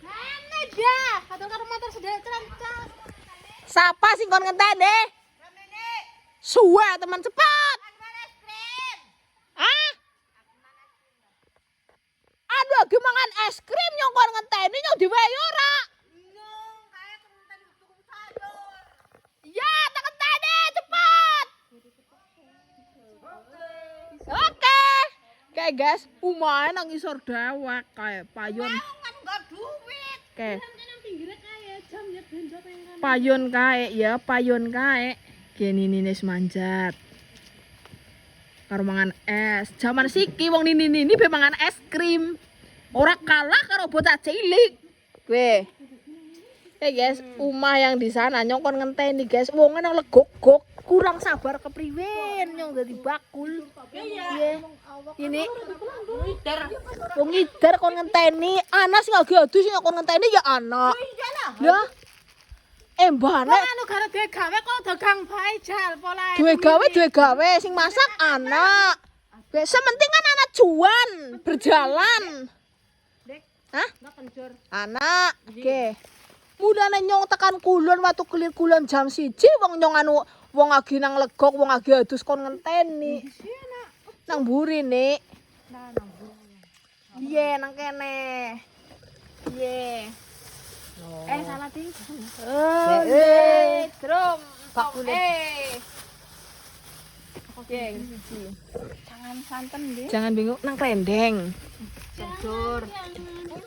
Mana dia? Kadang karo motor sedek cerancas. Siapa sing kon ngenteni? Suwe teman cepat. Ah? Aduh, gimangan es krim nyong kon ngenteni nyong diwehi ora? Ya, tak ngenteni cepat. Oke. Oke guys, umahe nang isor dewek kae payon. Oke. Payon kae ya, payon kae. Kene Nini manjat. Karo mangan es. Jaman siki wong Nini be mangan es krim. Ora kalah karo bocah cilik. Kowe. Guys, umah yang di sana nyong kon ngenteni guys. Wong nang legok-gok, kurang sabar kepriwen nyong dadi bakul. Iya. Ini wong ngider kon ngenteni, ana sing agi adu sing kon ngenteni ya ana. Lah. Mbane Anu gara duwe gawe kok dagang bae jal polahe. duwe gawe sing masak anak. Wes sementing kan anak cuan berjalan. Hah? Anak. Oke. Mulane nyong tekan kulon watu kelir kulon jam 1 wong nyong anu wong agi nang legok wong agi adus kon ngenteni. Nang mburi nek. Iya nang kene. Iya. Salah ting. Drum. Bakule. Oke, siji. Jangan santen, Dik. Jangan bingung nang klendeng. Jujur.